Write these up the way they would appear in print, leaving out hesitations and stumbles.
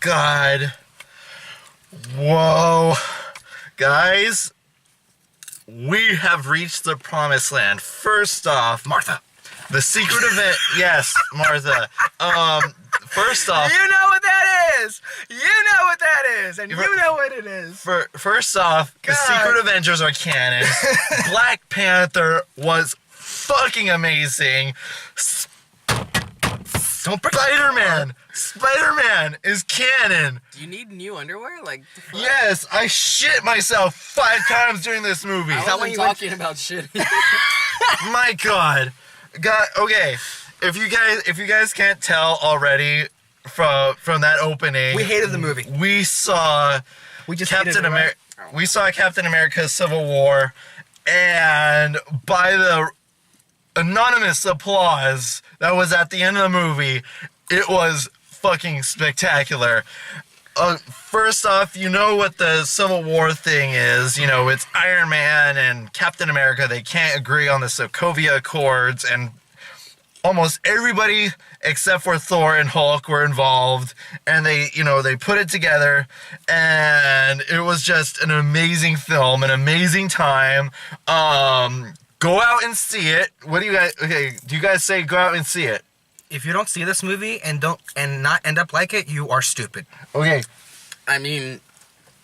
God. Whoa. Guys, we have reached the promised land. First off, Martha. The secret event. Yes, Martha. First off, you know what that is. You know what that is, and you know what it is. First off, God. The Secret Avengers are canon. Black Panther was fucking amazing. Spider-Man is canon. Do you need new underwear? Like, yes, I shit myself 5 times during this movie. I wasn't talking about shit. My God. Okay. If you guys can't tell already from that opening, we hated the movie. We saw Captain America. We saw Captain America: Civil War, and by the anonymous applause that was at the end of the movie, it was fucking spectacular. First off, you know what the Civil War thing is. You know, it's Iron Man and Captain America. They can't agree on the Sokovia Accords, and almost everybody except for Thor and Hulk were involved, and they put it together, and it was just an amazing film, an amazing time. Go out and see it. What do you guys? Okay, do you guys say go out and see it? If you don't see this movie and not end up like it, you are stupid. Okay. I mean,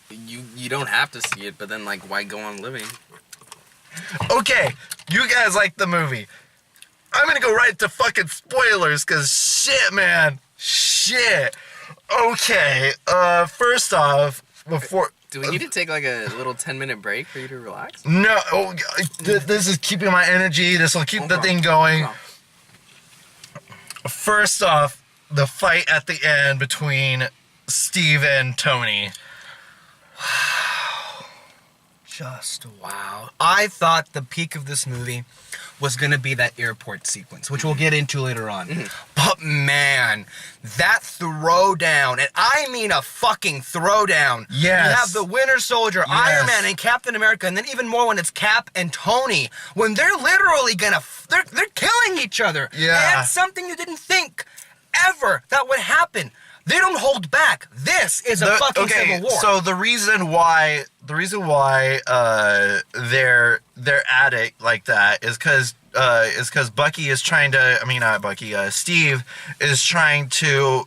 you don't have to see it, but then like, why go on living? Okay, you guys like the movie. I'm gonna go right to fucking spoilers, cause shit, man. Shit. Okay, first off, before... Do we need to take like a little 10-minute break for you to relax? No, this is keeping my energy. This will keep the thing going. First off, the fight at the end between Steve and Tony. Wow. Just wow. I thought the peak of this movie was going to be that airport sequence, which we'll get into later on. But man, that throwdown, and I mean a fucking throwdown. Yes. You have the Winter Soldier, yes. Iron Man, and Captain America, and then even more when it's Cap and Tony, when they're literally they're killing each other. Yeah. And that's something you didn't think ever that would happen. They don't hold back. This is a fucking Civil War. So the reason why they're at it like that is because Bucky is trying to. I mean, not Bucky. Steve is trying to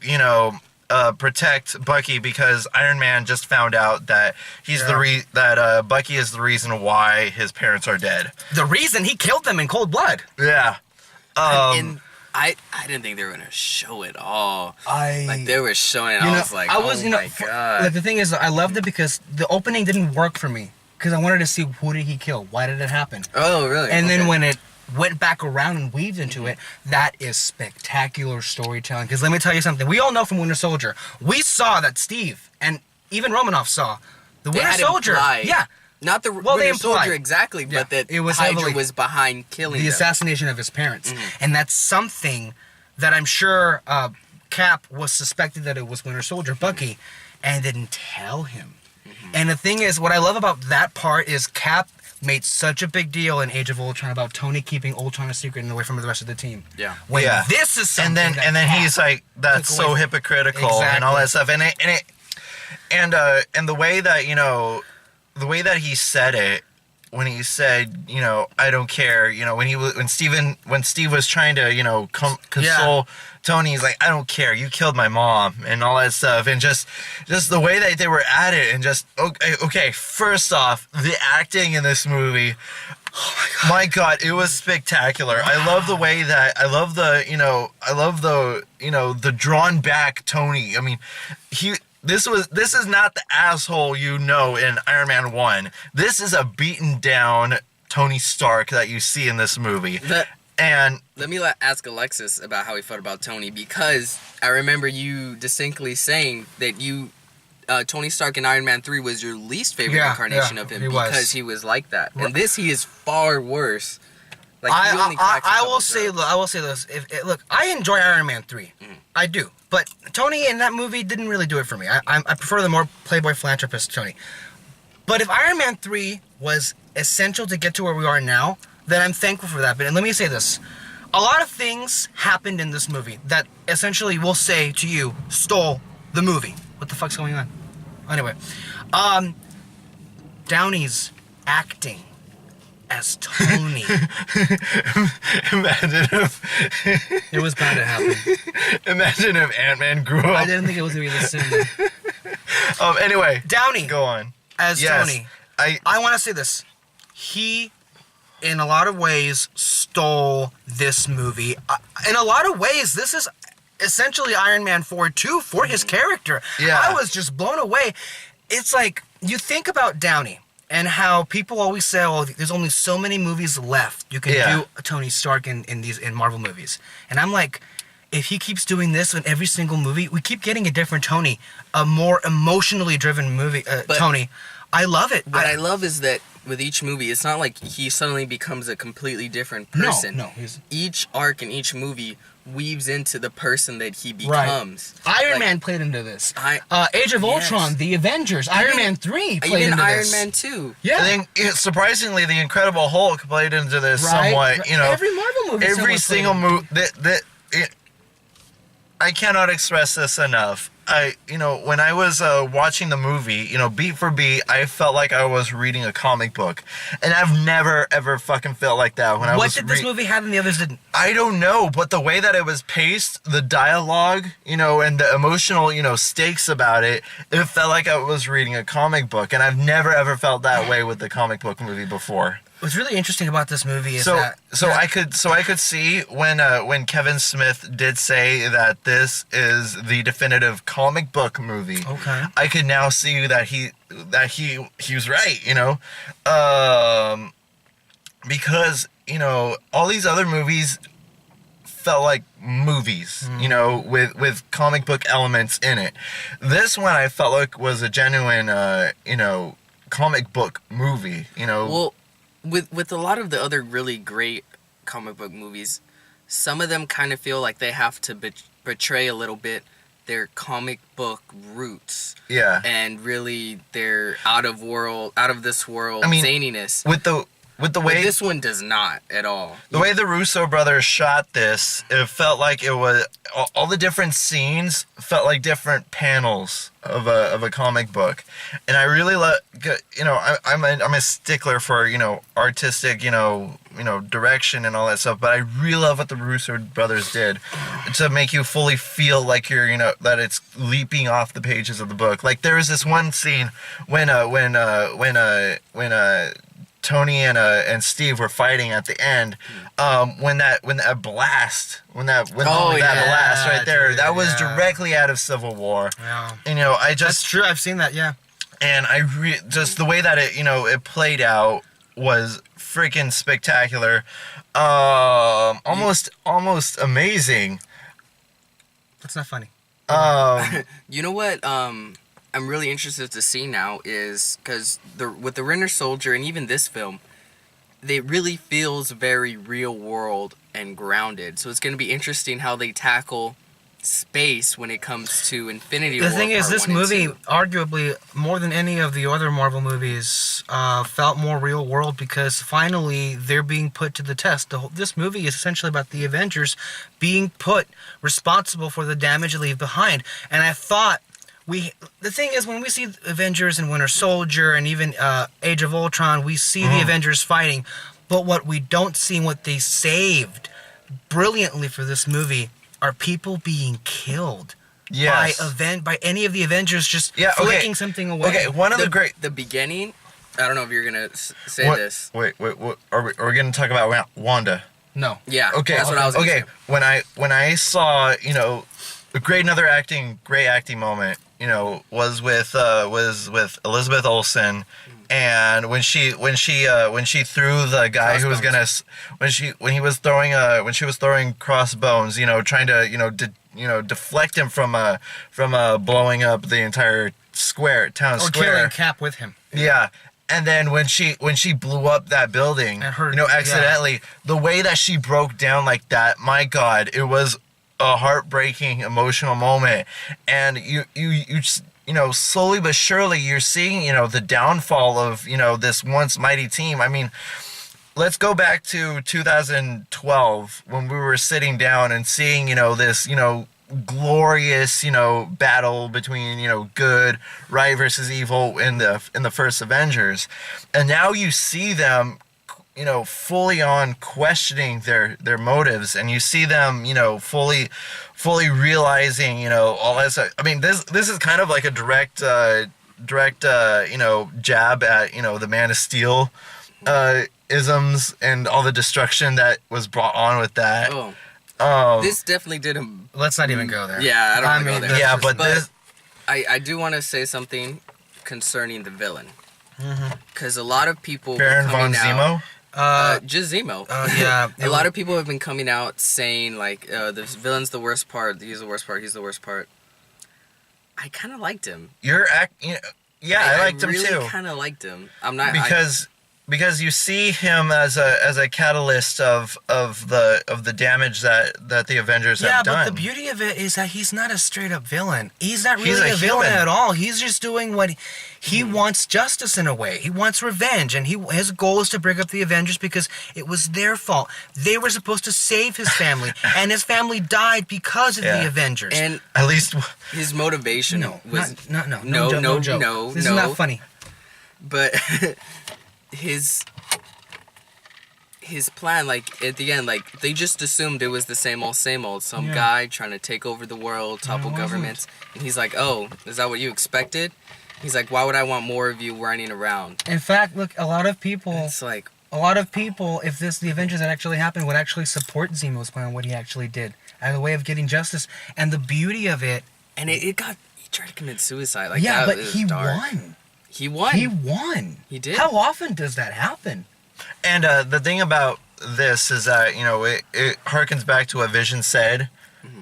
protect Bucky because Iron Man just found out that Bucky is the reason why his parents are dead. The reason he killed them in cold blood. Yeah. I didn't think they were gonna show it all. They were showing. I was like, my God. Like, the thing is, I loved it because the opening didn't work for me because I wanted to see who did he kill, why did it happen. Oh, really? And then when it went back around and weaved into it, that is spectacular storytelling. Because let me tell you something. We all know from Winter Soldier, we saw that Steve and even Romanoff saw the Winter Soldier. Yeah. Not the Winter Soldier exactly, but that it was Hydra was behind killing the them. assassination of his parents. And that's something that I'm sure Cap was suspected that it was Winter Soldier, Bucky, and didn't tell him. And the thing is, what I love about that part is Cap made such a big deal in Age of Ultron about Tony keeping Ultron a secret and away from the rest of the team. Yeah. When this is something and then he's like, that's so hypocritical and all that stuff. And the way that the way that he said it, when he said, I don't care, when Steve was trying to, console Tony, he's like, I don't care, you killed my mom and all that stuff, and just the way that they were at it, and just okay, first off, the acting in this movie, oh my God, it was spectacular. I love the way that the drawn back Tony. I mean, This is not the asshole in Iron Man 1. This is a beaten down Tony Stark that you see in this movie. And let me ask Alexis about how he felt about Tony, because I remember you distinctly saying that Tony Stark in Iron Man 3 was your least favorite incarnation of him because he was like that. And this, he is far worse. Like, I will say this. Look, I enjoy Iron Man 3. I do. But Tony in that movie didn't really do it for me. I prefer the more playboy philanthropist Tony. But if Iron Man 3 was essential to get to where we are now, then I'm thankful for that. But let me say this. A lot of things happened in this movie that essentially, we'll say to you, stole the movie. What the fuck's going on? Anyway, Downey's acting as Tony. Imagine if it was bound to happen. Imagine if Ant-Man grew up. I didn't think it was gonna be this soon. Anyway, Downey, go on. As Tony. I want to say this. He, in a lot of ways, stole this movie. In a lot of ways, this is essentially Iron Man 4 too for his character. Yeah. I was just blown away. It's like, you think about Downey and how people always say, "Oh, there's only so many movies left you can do Tony Stark in Marvel movies." And I'm like, if he keeps doing this in every single movie, we keep getting a different Tony, a more emotionally driven movie Tony. I love it. What I love is that with each movie, it's not like he suddenly becomes a completely different person. No. Each arc in each movie weaves into the person that he becomes. Right. Iron Man played into this. Age of Ultron, The Avengers, Iron Man 3 played into this. Iron Man 2. Yeah. I think, surprisingly, The Incredible Hulk played into this somewhat. You know, every Marvel movie. Every single movie. I cannot express this enough. When I was watching the movie, beat for beat, I felt like I was reading a comic book, and I've never ever fucking felt like that when I was. What did this movie have and the others didn't? I don't know, but the way that it was paced, the dialogue, and the emotional, stakes about it, it felt like I was reading a comic book, and I've never ever felt that way with the comic book movie before. What's really interesting about this movie is I could see when Kevin Smith did say that this is the definitive comic book movie. Okay. I could now see that he was right, because all these other movies felt like movies, with comic book elements in it. This one I felt like was a genuine comic book movie. Well, with a lot of the other really great comic book movies, some of them kind of feel like they have to betray a little bit their comic book roots. Yeah. And really their out of this world zaniness. With the way this one does not at all. The way the Russo brothers shot this, it felt like it was all the different scenes felt like different panels of a comic book, and I really love. I'm a stickler for artistic direction and all that stuff, but I really love what the Russo brothers did to make you fully feel like you're that it's leaping off the pages of the book. Like there was this one scene when Tony and Steve were fighting at the end. When that blast right there, that was directly out of Civil War. Yeah. And that's true. I've seen that. Yeah. And just the way that it played out was freaking spectacular. Almost amazing. That's not funny. You know what? I'm really interested to see now is because with the Winter Soldier and even this film, it really feels very real world and grounded. So it's going to be interesting how they tackle space when it comes to Infinity War. The thing is, this movie, arguably more than any of the other Marvel movies, felt more real world because finally they're being put to the test. This movie is essentially about the Avengers being put responsible for the damage they leave behind, and I thought. The thing is, when we see Avengers and Winter Soldier and even Age of Ultron, we see the Avengers fighting. But what we don't see and what they saved brilliantly for this movie are people being killed. Yes. By any of the Avengers just flicking something away. Okay, the beginning, I don't know if you're going to say this. Wait, what, are we going to talk about Wanda? No. Yeah, okay, that's what I was going to say. When I saw, another great acting moment, was with Elizabeth Olsen, and when she threw the guy who was gonna when she was throwing crossbones, trying to deflect him from blowing up the entire town square, or killing Cap with him. Yeah. And then when she blew up that building, accidentally, the way that she broke down like that, my God, it was a heartbreaking, emotional moment. And you slowly but surely you're seeing, the downfall of, this once mighty team. I mean, let's go back to 2012 when we were sitting down and seeing, this, glorious, battle between, good, right versus evil in the first Avengers. And now you see them, fully on questioning their motives, and you see them, fully realizing, all this. I mean, this is kind of like a direct jab at, the Man of Steel isms and all the destruction that was brought on with that. This definitely did him. Let's not even go there. Yeah, I don't want to go there. Yeah, but this... I do want to say something concerning the villain. Because a lot of people... Baron von Zemo? Just Zemo. Yeah. A lot of people have been coming out saying, like, the villain's the worst part, he's the worst part, he's the worst part. I kind of liked him. I liked him too. I really kind of liked him. I'm not... Because you see him as a catalyst of the damage that the Avengers have done. Yeah, but the beauty of it is that he's not a straight up villain. He's not really a villain at all. He's just doing what he wants, justice in a way. He wants revenge, and his goal is to break up the Avengers because it was their fault. They were supposed to save his family, and his family died because of the Avengers. And at least his motivation was no joke. This is not funny. But his plan, like, at the end, like, they just assumed it was the same old. Some guy trying to take over the world, topple governments. And he's like, oh, is that what you expected? He's like, why would I want more of you running around? In fact, look, a lot of people, if the Avengers had actually happened, would actually support Zemo's plan, what he actually did, as a way of getting justice. And the beauty of it... And he tried to commit suicide. Like, yeah, but he won. He won. He did. How often does that happen? And the thing about this is that, it harkens back to what Vision said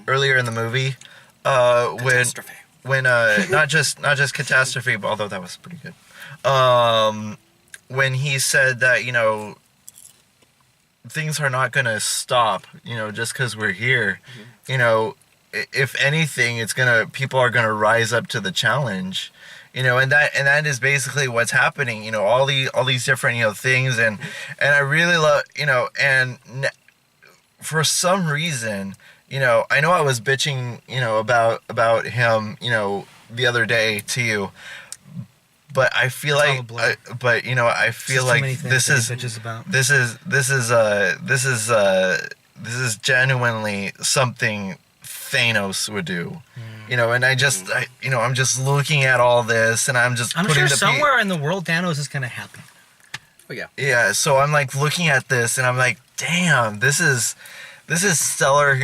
earlier in the movie. Catastrophe. When not just catastrophe, but although that was pretty good. When he said that, things are not going to stop, just because we're here. If anything, people are going to rise up to the challenge. And that is basically what's happening. All these different things, and I really love and for some reason, I know I was bitching about him the other day to you, but I feel like I feel like this is genuinely something Thanos would do. And I'm just looking at all this, and I'm sure somewhere in the world Thanos is kind of happy. Oh yeah. Yeah. So I'm like looking at this, and I'm like, damn, this is stellar.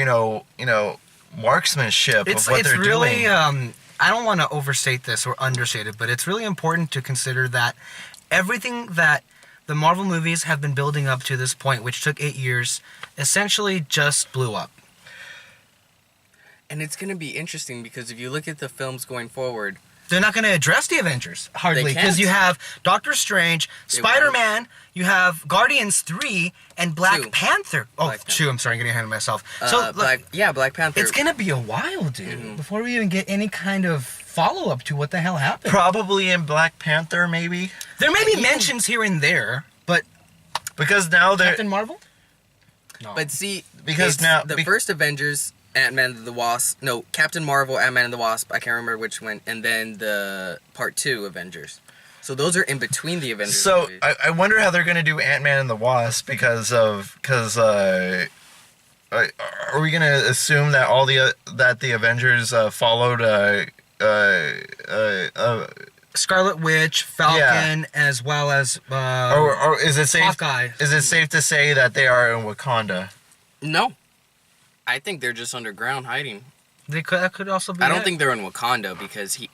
Marksmanship of what they're really, doing. I don't want to overstate this or understate it, but it's really important to consider that everything that the Marvel movies have been building up to this point, which took 8 years, essentially just blew up. And it's going to be interesting because if you look at the films going forward... They're not going to address the Avengers, hardly. Because you have Doctor Strange, Spider-Man, you have Guardians 3, and Black Panther. Oh, Black 2, I'm sorry, I'm getting ahead of myself. Black Panther. It's going to be a while, dude, before we even get any kind of follow-up to what the hell happened. Probably in Black Panther, maybe? There may be mentions here and there, but... Because now they're... Captain Marvel? No. But see, because now... The first Avengers... Ant-Man and the Wasp. No, Captain Marvel, Ant-Man and the Wasp. I can't remember which one. And then the Part 2 Avengers. So those are in between the Avengers. So I wonder how they're going to do Ant-Man and the Wasp because are we going to assume that that the Avengers followed Scarlet Witch, Falcon, as well as or is it safe? Hawkeye. Is it safe to say that they are in Wakanda? No. I think they're just underground hiding. That could also be. I don't think they're in Wakanda because he.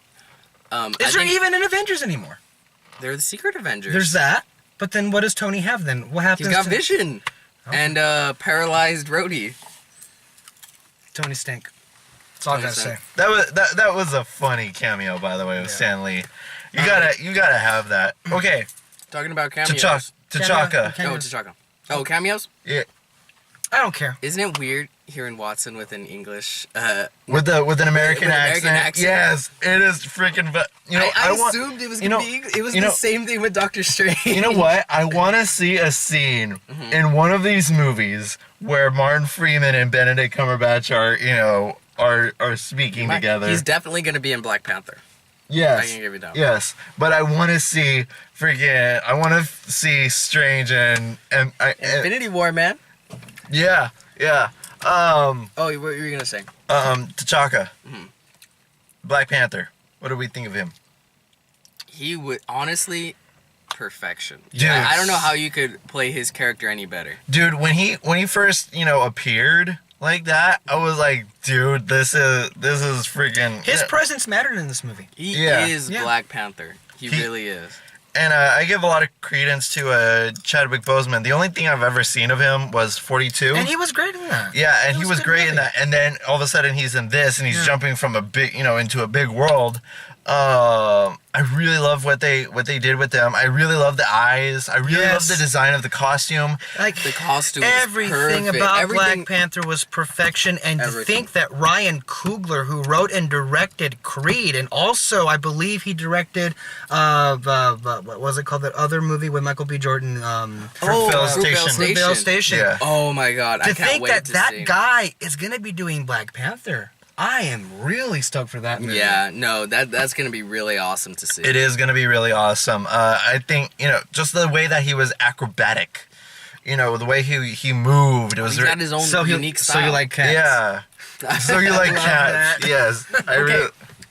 Is there even an Avengers anymore? They're the Secret Avengers. There's that, but then what does Tony have then? What happens? He's got Vision and paralyzed Rhodey. Tony stink. That's all I gotta say. That was a funny cameo, by the way, with Stan Lee. You gotta have that. Okay. Talking about cameos. T'Chaka. Oh, T'Chaka. Oh, cameos? Yeah. I don't care. Isn't it weird hearing Watson with an English with an American accent? Yes, it is freaking. But I assumed it was gonna be. It was the same thing with Doctor Strange. You know what? I want to see a scene in one of these movies where Martin Freeman and Benedict Cumberbatch are speaking together. He's definitely going to be in Black Panther. Yes. I can give you that. Yes, but I want to see Strange and Infinity War, man. Yeah. Oh, what were you gonna say? T'Chaka. Mm-hmm. Black Panther. What do we think of him? He would honestly perfection. Dude. I don't know how you could play his character any better. Dude, when he first, appeared like that, I was like, dude, this is freaking his presence mattered in this movie. He is Black Panther. He really is. And I give a lot of credence to Chadwick Boseman. The only thing I've ever seen of him was 42. And he was great in that. Yeah, and he was great in that. And then all of a sudden he's in this, and he's jumping from a big, into a big world. I really love what they did with them. I really love the eyes. I really love the design of the costume. Like the costume, everything about Black Panther was perfection. And to think that Ryan Coogler, who wrote and directed Creed, and also I believe he directed what was it called, that other movie with Michael B. Jordan? Fruitvale Station. Yeah. Oh my God! I can't wait to see. That guy is gonna be doing Black Panther. I am really stoked for that movie. Yeah, no, that's going to be really awesome to see. It is going to be really awesome. I think, just the way that he was acrobatic, the way he moved. It was got his own unique style. So you like cats? Yeah. So you like cats. That. Yes.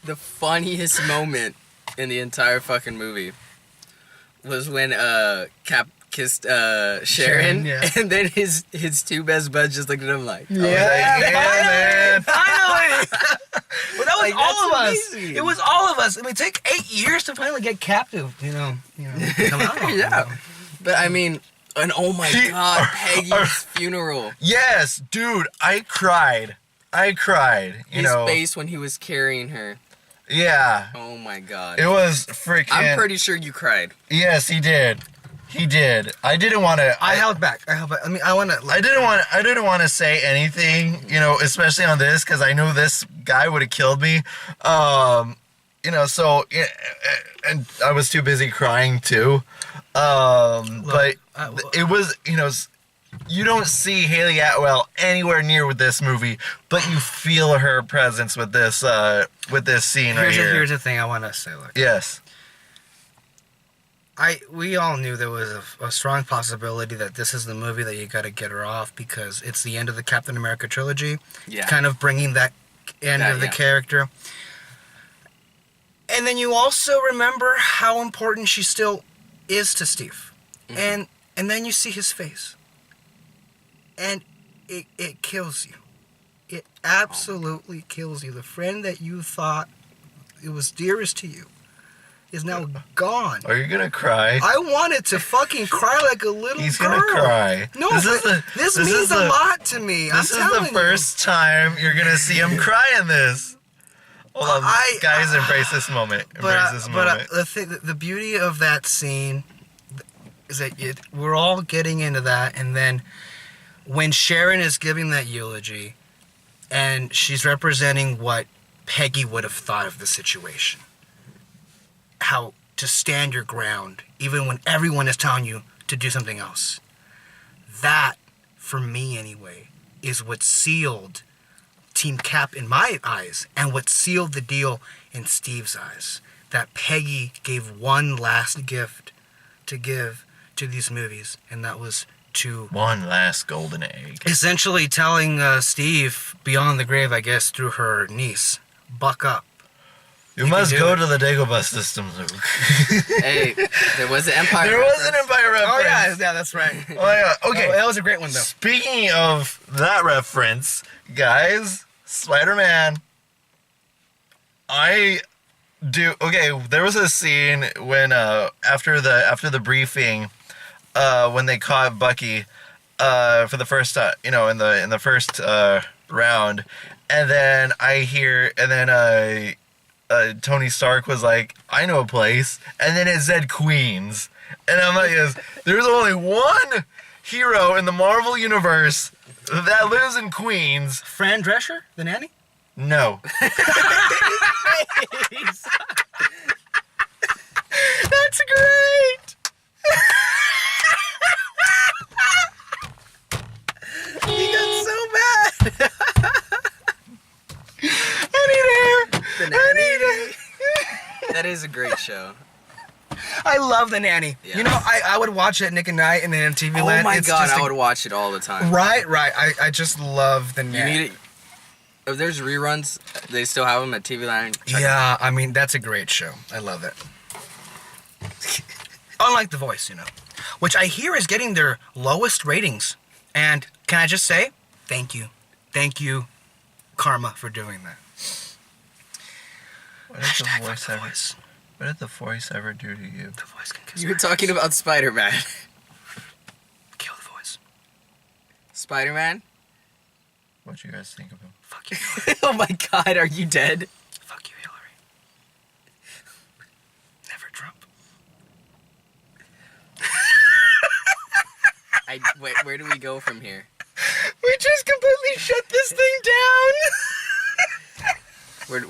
The funniest moment in the entire fucking movie was when Cap kissed Sharon, and then his two best buds just looked at him like, man. Finally. Well, that was Like, all of that's us. amazing. It was all of us. I mean, it took 8 years to finally get captive. Come out. Yeah. But I mean, and oh my God, Peggy's funeral. Yes, dude, I cried. His face when he was carrying her. Yeah. Oh my God. It was freaking. I'm pretty sure you cried. Yes, he did. I didn't want to. I held back. I mean, I want to. I didn't want to say anything, especially on this, because I knew this guy would have killed me. So, and I was too busy crying too. But it was, you don't see Haley Atwell anywhere near with this movie, but you feel her presence with this scene right here. Here's the thing I want to say. Look. Yes. We all knew there was a strong possibility that this is the movie that you got to get her off, because it's the end of the Captain America trilogy. Yeah. Kind of bringing that end of the character. And then you also remember how important she still is to Steve. Mm-hmm. And then you see his face. And it kills you. It absolutely kills you. The friend that you thought it was dearest to you is now gone. Are you gonna cry? I wanted to fucking cry like a little girl. He's gonna cry. No, this means a lot to me. This is the first time you're gonna see him cry in this. Hold on, guys, embrace this moment. The beauty of that scene is that we're all getting into that, and then when Sharon is giving that eulogy, and she's representing what Peggy would have thought of the situation. How to stand your ground, even when everyone is telling you to do something else. That, for me anyway, is what sealed Team Cap in my eyes, and what sealed the deal in Steve's eyes. That Peggy gave one last gift to give to these movies, and that was to... one last golden egg. Essentially telling Steve, beyond the grave, I guess, through her niece, buck up. You must go to the Dagobah system, Luke. Hey, there was an Empire There was an Empire reference. Oh, yeah, that's right. Oh, yeah. Okay. That was a great one, though. Speaking of that reference, guys, Spider-Man. There was a scene when, after the briefing, when they caught Bucky, for the first time, in the first round, and then Tony Stark was like, I know a place, and then it said Queens, and I'm like, there's only one hero in the Marvel universe that lives in Queens. Fran Drescher, the nanny? No. That's great. He got so mad. That is a great show. I love The Nanny. Yeah. You know, I would watch it Nick and Night and then TV Oh Land. my It's god, just I would watch it all the time. Right. I just love The You Nanny. need it. If there's reruns, they still have them at TV Land. Yeah, I mean, that's a great show. I love it. Unlike The Voice, you know, which I hear is getting their lowest ratings. And can I just say, thank you. Thank you, Karma, for doing that. What did the voice ever do to you? The Voice can kiss You were my talking ass. about Spider-Man. Kill The Voice. Spider-Man? What you guys think of him? Fuck you, Hillary. Oh my god, are you dead? Fuck you, Hillary. Never Trump. Wait, where do we go from here? We just completely shut this thing down.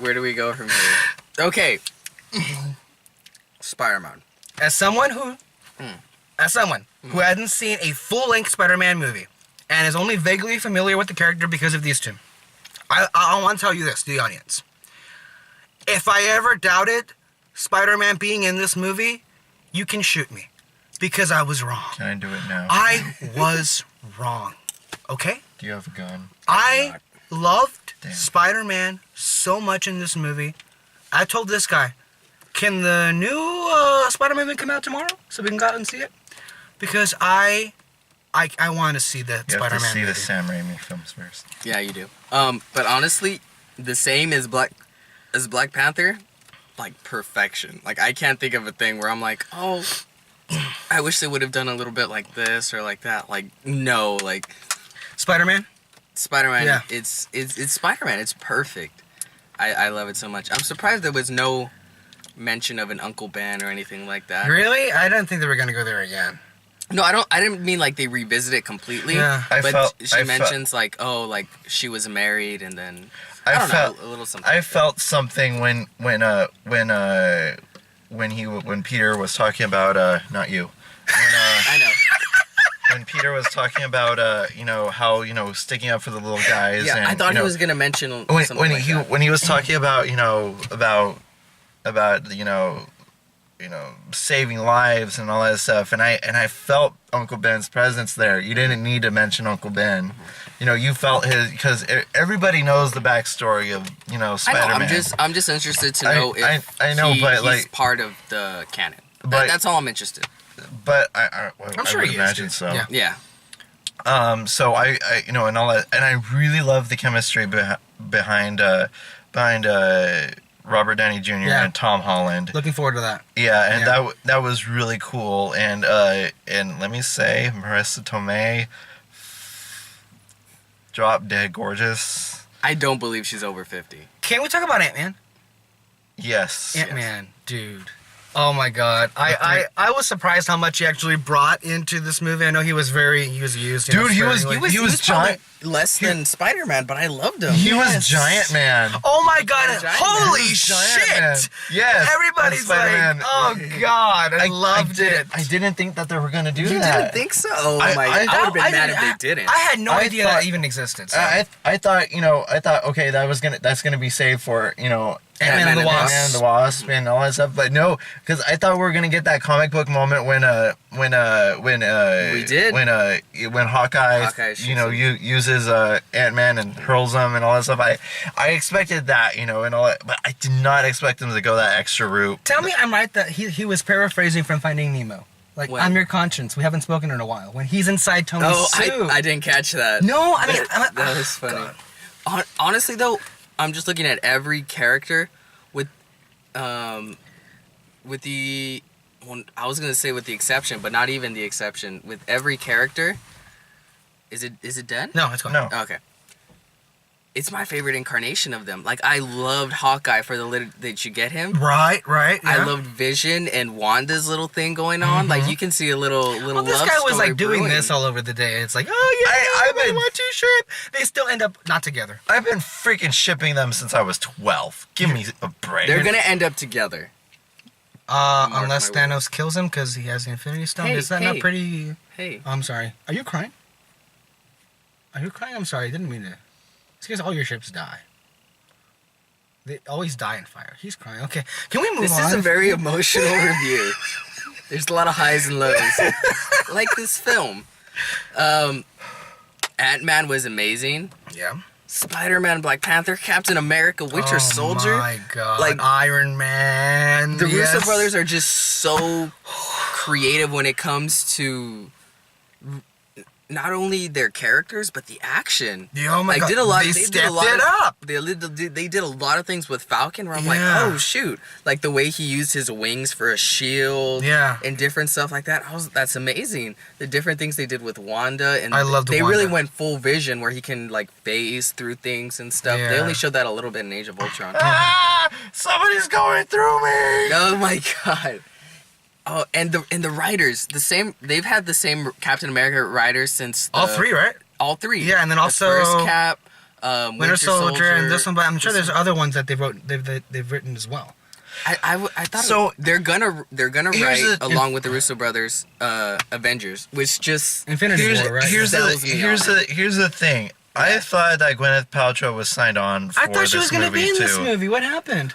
Where do we go from here? Okay. Spider-Man. As someone who hasn't seen a full-length Spider-Man movie and is only vaguely familiar with the character because of these two, I want to tell you this, the audience. If I ever doubted Spider-Man being in this movie, you can shoot me because I was wrong. Can I do it now? I was wrong. Okay? Do you have a gun? I loved Damn. Spider-Man so much in this movie. I told this guy, can the new Spider-Man movie come out tomorrow so we can go out and see it? Because I want to see the You Spider-Man have to see movie. the Sam Raimi films first. Yeah, you do. But honestly, the same as Black Panther, like perfection. Like I can't think of a thing where I'm like, oh, I wish they would have done a little bit like this or like that. Like no, like Spider-Man? Spider-Man. Yeah. It's Spider-Man. It's perfect. I love it so much. I'm surprised there was no mention of an Uncle Ben or anything like that. Really? I didn't think they were going to go there again. No, I didn't mean like they revisit it completely. Yeah. But she mentions like, oh, like she was married and then I don't know, a little something. I felt something when Peter was talking about not you. I know. When Peter was talking about how sticking up for the little guys. Yeah, and, I thought he was gonna mention something when like he that. when he was talking about saving lives and all that stuff, and I felt Uncle Ben's presence there. You didn't need to mention Uncle Ben. You felt his, because everybody knows the backstory of Spider-Man. I know. I'm just interested to know if I know, but he's like part of the canon. But- That's all I'm interesed. But I'm sure would he is, imagine dude. so. Yeah. Yeah. So I and all that, and I really love the chemistry behind Robert Downey Jr. Yeah. and Tom Holland. Looking forward to that. Yeah, and that was really cool. And let me say, Marissa Tomei, drop dead gorgeous. I don't believe she's over 50. Can we talk about Ant-Man? Yes. Ant-Man, dude. Oh my god. I was surprised how much he actually brought into this movie. I know he was used. Dude, he was giant. giant. Less than Spider-Man, but I loved him. He was Giant Man. Oh my god. Giant Holy Man. shit. Giant Man. Yes. Everybody's that's Spider-Man. like, oh god, I loved it. I didn't think that they were gonna do You that. didn't think so? Oh I- my! I- I would have been I mad didn't- if they didn't. I had no I idea thought- that even existed. So. I thought okay, that's gonna be saved for Ant-Man and the Wasp. Ant-Man and the Wasp and all that stuff, but no, because I thought we were gonna get that comic book moment when We did. when Hawkeye shoots him. uses Ant-Man and hurls him and all that stuff. I expected that, and all that, but I did not expect them to go that extra route. Tell me I'm right that he was paraphrasing from Finding Nemo. Like, When? I'm your conscience. We haven't spoken in a while. When he's inside Tony's suit. I didn't catch that. No, I mean... That was funny. Honestly, though, I'm just looking at every character with the... Well, I was gonna say with the exception, but not even the exception. With every character... Is it dead? No, it's gone. No. Okay. It's my favorite incarnation of them. Like, I loved Hawkeye for the little that you get him. Right. Yeah. I loved Vision and Wanda's little thing going on. Like, you can see a little Well, this love guy was story like doing brewing. this all over the day. It's like, oh yeah, I've been- want to ship. They still end up not together. I've been freaking shipping them since I was 12. Give me a break. They're gonna end up together. Unless my Thanos kills him because he has the Infinity Stone. Hey, Is that hey. not pretty? Hey. I'm sorry. Are you crying? Are you crying? I'm sorry. I didn't mean to. It's because all your ships die. They always die in fire. He's crying. Okay, can we move on? This is a very emotional review. There's a lot of highs and lows. Like this film. Ant-Man was amazing. Yeah. Spider-Man, Black Panther, Captain America, Winter Soldier. Oh my god. Like Iron Man. The Russo brothers are just so creative when it comes to not only their characters but the action. Yeah, oh my god. They stepped it up. They did a lot of things with Falcon where I'm like, oh shoot, like the way he used his wings for a shield, and different stuff like that. That's amazing. The different things they did with Wanda, and they really went full vision where he can like phase through things and stuff. Yeah. They only showed that a little bit in Age of Ultron. Somebody's going through me. Oh my god. Oh, and the writers, they've had the same Captain America writers since all three, right? All three. Yeah, and then also the first Cap, Winter Soldier, and this one. But I'm sure there's other ones that they've written as well. I thought so. They're gonna write along with the Russo brothers, Avengers, which just Infinity War, right? Here's the thing. I thought that Gwyneth Paltrow was signed on for this movie too. I thought she was going to be in this movie. What happened?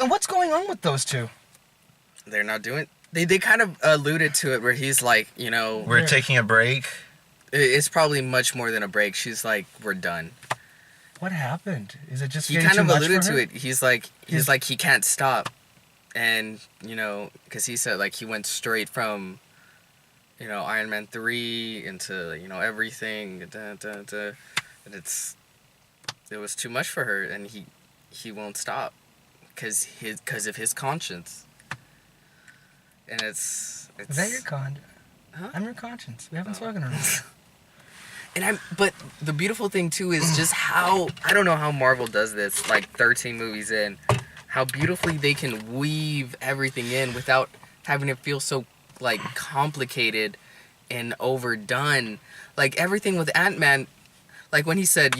What's going on with those two? They're not doing. They kind of alluded to it where he's like, we're taking a break. It's probably much more than a break. She's like, we're done. What happened? Is it just he kind of alluded to it? He's like he can't stop, and because he said like he went straight from, Iron Man 3 into everything, and it was too much for her, and he won't stop, because of his conscience. And it's is that your con? Huh? I'm your conscience. We haven't spoken around. But the beautiful thing too is just how, I don't know how Marvel does this, like 13 movies in, how beautifully they can weave everything in without having it feel so like complicated and overdone. Like everything with Ant-Man, like when he said,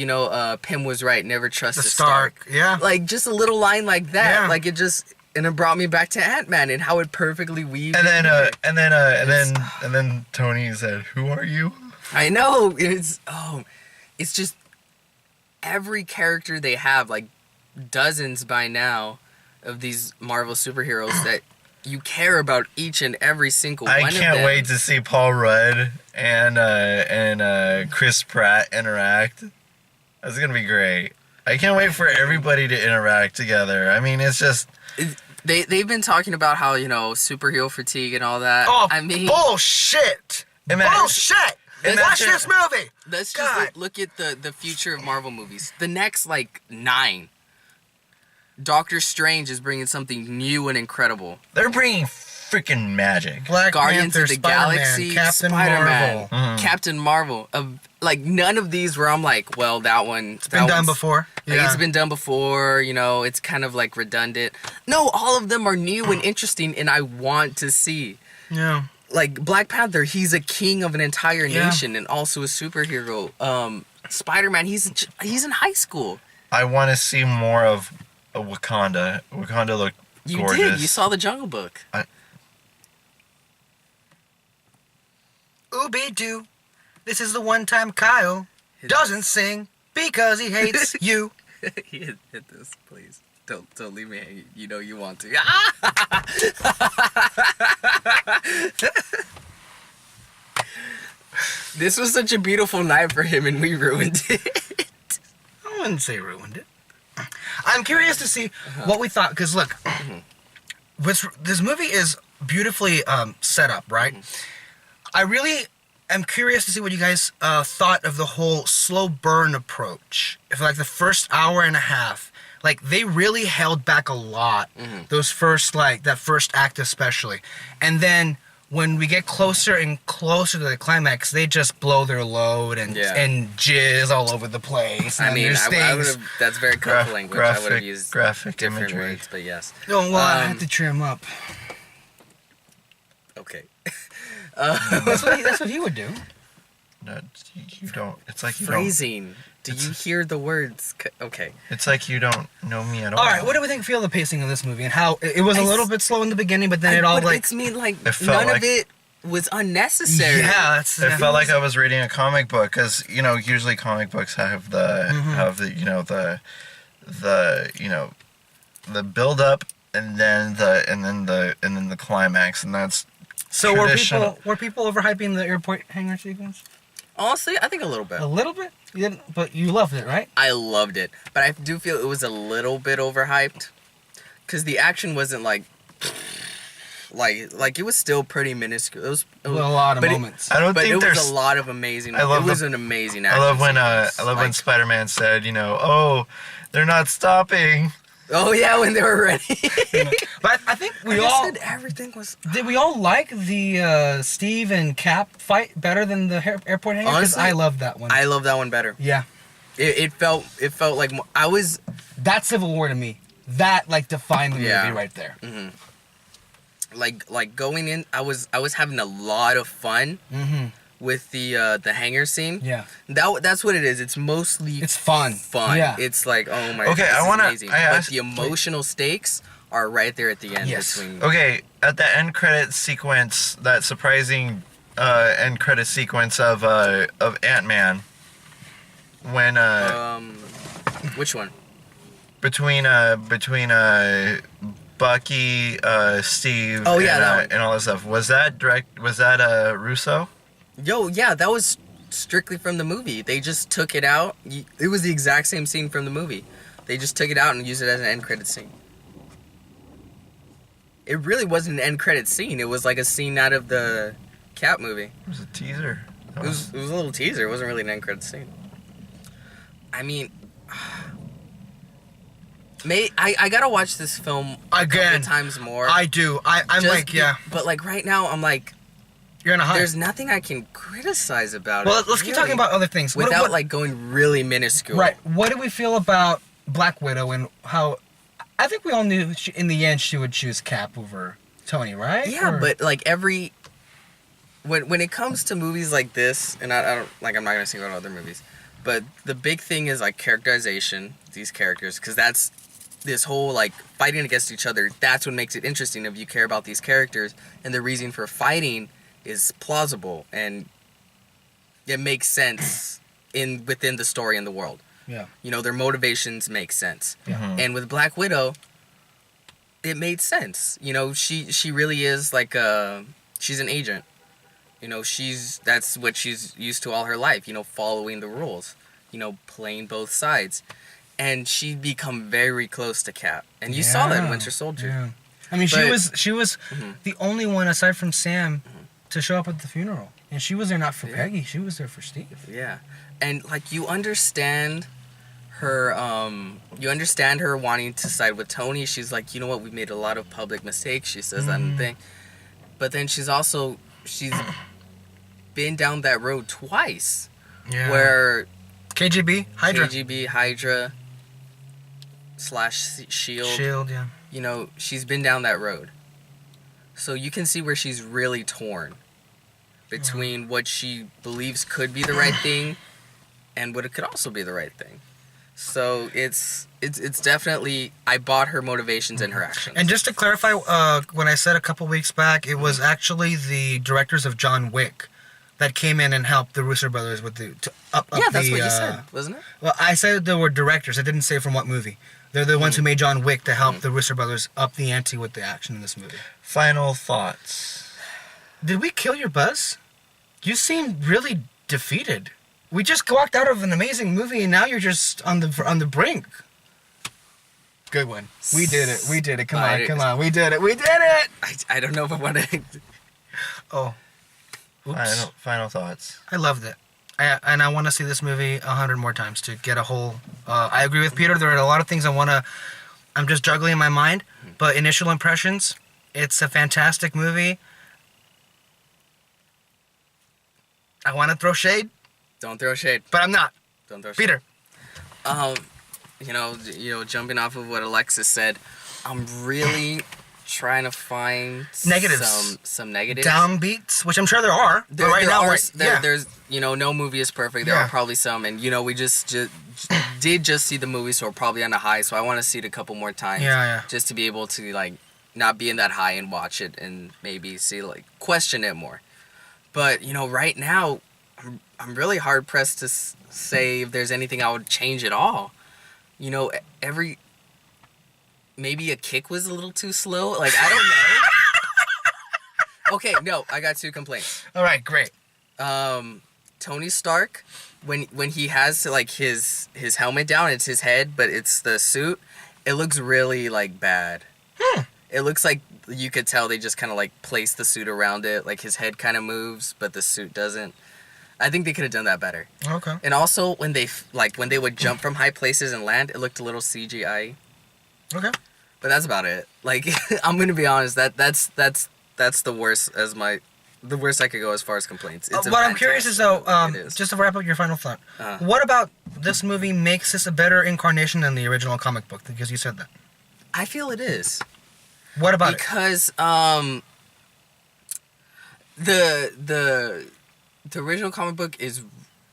Pym was right, never trust a Stark. Yeah. Like just a little line like that, like it just. And it brought me back to Ant-Man and how it perfectly weaved. And then Tony said, "Who are you?" I know. It's just every character they have, like dozens by now of these Marvel superheroes that you care about each and every single one of them. I can't wait to see Paul Rudd and Chris Pratt interact. That's gonna be great. I can't wait for everybody to interact together. I mean, it's just. They've been talking about how, superhero fatigue and all that. Oh, I mean, bullshit! Bullshit! Watch this movie! Let's just look at the future of Marvel movies. The next, 9. Doctor Strange is bringing something new and incredible. They're bringing freaking magic. Black Guardians Panther, of the Galaxy, Captain Spider-Man, Marvel. Captain Marvel. None of these where I'm like, well, that one... It's been done before. Yeah. It's been done before, it's kind of redundant. No, all of them are new and interesting and I want to see. Yeah. Like Black Panther, he's a king of an entire nation and also a superhero. Spider-Man, he's in high school. I want to see more of Wakanda. Wakanda looked gorgeous. You did. You saw the Jungle Book. Ooby-doo. This is the one time Kyle doesn't sing because he hates you. Hit this, please. Don't leave me hanging. You want to. This was such a beautiful night for him and we ruined it. I wouldn't say ruined it. I'm curious to see what we thought, because look, this movie is beautifully set up, right? I really am curious to see what you guys thought of the whole slow burn approach. If the first hour and a half, they really held back a lot. Those first that first act especially, and then when we get closer and closer to the climax, they just blow their load and jizz all over the place. I mean, I would have. That's very colorful language. I would have used graphic different imagery. words, but yes. Oh well, I have to trim up. Okay. That's what he would do. No, you don't. It's like you phrasing. don't. Do you hear the words? Okay. It's like you don't know me at all. All right, what do we feel the pacing of this movie and how it was a little bit slow in the beginning, but then none of it was unnecessary. Yeah, it felt like I was reading a comic book, because usually comic books have the the build up and then the climax, and that's so were people overhyping the airport hangar sequence? Honestly, I think a little bit. A little bit? You didn't, but you loved it, right? I loved it, but I do feel it was a little bit overhyped, because the action wasn't like it was still pretty minuscule. It was a lot of moments. It was a lot of amazing. It was an amazing action. I love when Spider-Man said, "Oh, they're not stopping." Oh yeah, when they were ready. But I think we said everything was. Did we all like the Steve and Cap fight better than the airport hangar? Because I love that one. I love that one better. Yeah. It felt like I was. That's Civil War to me. That defined the movie right there. Mm-hmm. Like going in, I was having a lot of fun with the hangar scene. Yeah. That's what it is. It's mostly fun. Yeah. It's like, oh my. Okay, but the emotional stakes are right there at the end. Yes. Okay, at the end credit sequence, that surprising end credit sequence of Ant-Man, when which one? Between Bucky, Steve, and all that stuff. Was that Russo? Yo, yeah, that was strictly from the movie. They just took it out. It was the exact same scene from the movie. They just took it out and used it as an end credit scene. It really wasn't an end credit scene. It was like a scene out of the Cap movie. It was a teaser. It was a little teaser. It wasn't really an end credit scene. I mean, I gotta watch this film again, a couple times more. I do. I'm like, yeah. But like right now, I'm like, you're in a high. There's nothing I can criticize about it. Well, let's keep talking about other things without like going really minuscule. Right. What do we feel about Black Widow and how? I think we all knew in the end she would choose Cap over Tony, right? Yeah, but like when it comes to movies like this, and I don't like, I'm not gonna single out other movies, but the big thing is like characterization. These characters, because that's this whole like fighting against each other. That's what makes it interesting if you care about these characters, and the reason for fighting is plausible and it makes sense within the story and the world. Yeah. Their motivations make sense. Yeah. And with Black Widow, it made sense. She really is like she's an agent. That's what she's used to all her life, following the rules, playing both sides. And she'd become very close to Cap. And you saw that in Winter Soldier. Yeah. I mean, she was the only one aside from Sam to show up at the funeral. And she was there not for Peggy, she was there for Steve. Yeah. And like you understand her wanting to side with Tony. She's like, you know what, we made a lot of public mistakes. She says that in the thing. But then she's been down that road twice. Yeah. Where KGB, Hydra / Shield. Shield, yeah. She's been down that road. So you can see where she's really torn between what she believes could be the right thing and what it could also be the right thing. So it's definitely, I bought her motivations and her actions. And just to clarify, when I said a couple weeks back, it was actually the directors of John Wick that came in and helped the Russo brothers with that's what you said, wasn't it? Well, I said they were directors. I didn't say from what movie. They're the ones who made John Wick to help the Russo brothers up the ante with the action in this movie. Final thoughts. Did we kill your buzz? You seem really defeated. We just walked out of an amazing movie, and now you're just on the brink. Good one. We did it. Come on. We did it. I don't know if I want to. Oh. Oops. Final thoughts. I loved it. I want to see this movie 100 more times to get a whole... I agree with Peter. There are a lot of things I'm just juggling in my mind. But initial impressions, it's a fantastic movie. I want to throw shade. Don't throw shade. But I'm not. Don't throw shade. Peter. Jumping off of what Alexis said, I'm really trying to find negatives. Some negatives. Downbeats, which I'm sure there are. There's no movie is perfect. There are probably some, and we just did see the movie, so we're probably on a high. So I want to see it a couple more times. Just to be able to like not be in that high and watch it and maybe see question it more. But right now, I'm really hard pressed to say if there's anything I would change at all. you know, maybe a kick was a little too slow. Like, I don't know. Okay, no, I got 2 complaints. All right, great. Tony Stark, when he has like his helmet down, it's his head, but it's the suit. It looks really like bad. It looks like you could tell they just kind of like placed the suit around it. Like his head kind of moves, but the suit doesn't. I think they could have done that better. Okay. And also when they would jump from high places and land, it looked a little CGI. Okay. But that's about it. Like I'm gonna be honest, that's the worst the worst I could go as far as complaints. What I'm curious is though, just to wrap up your final thought, what about this movie makes this a better incarnation than the original comic book? Because you said that. I feel it is. What about because the original comic book is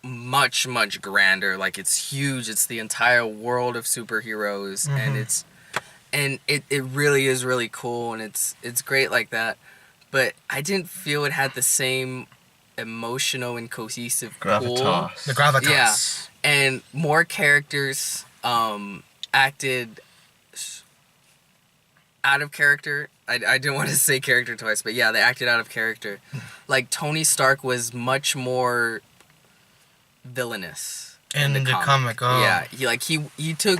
much grander. Like it's huge. It's the entire world of superheroes, and it really is really cool, and it's great like that. But I didn't feel it had the same emotional and cohesive gravitas. The gravitas. Yeah, and more characters acted out of character. I didn't want to say character twice, but yeah, they acted out of character. Like Tony Stark was much more villainous in the comic. Oh. Yeah, he took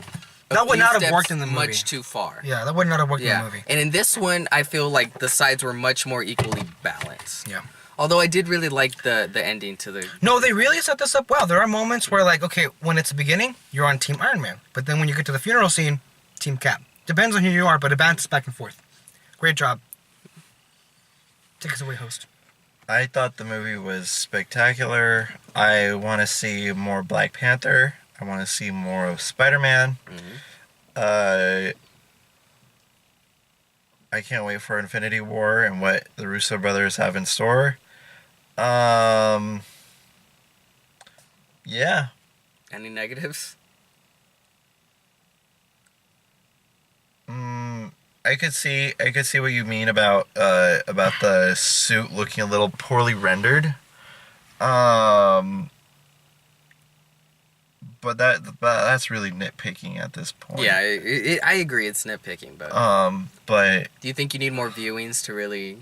that would not have worked in the movie. Much too far. Yeah, that would not have worked in the movie. And in this one, I feel like the sides were much more equally balanced. Yeah. Although I did really like the ending to the... No, they really set this up well. There are moments where, like, okay, when it's the beginning, you're on Team Iron Man. But then when you get to the funeral scene, Team Cap. Depends on who you are, but it bounces back and forth. Great job. Take us away, host. I thought the movie was spectacular. I want to see more Black Panther. I want to see more of Spider-Man. I can't wait for Infinity War and what the Russo brothers have in store. Yeah. Any negatives? I could see what you mean about the suit looking a little poorly rendered. But that's really nitpicking at this point. Yeah, I agree. It's nitpicking, but but do you think you need more viewings to really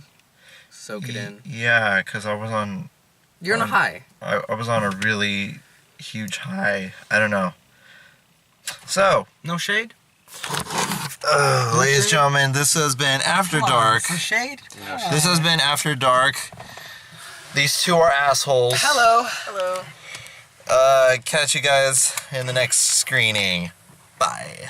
soak it in? Yeah, because I was on. You're on a high. I was on a really huge high. I don't know. So no shade. Ladies and gentlemen, this has been After Dark. No shade. This has been After Dark. These two are assholes. Hello. Catch you guys in the next screening. Bye.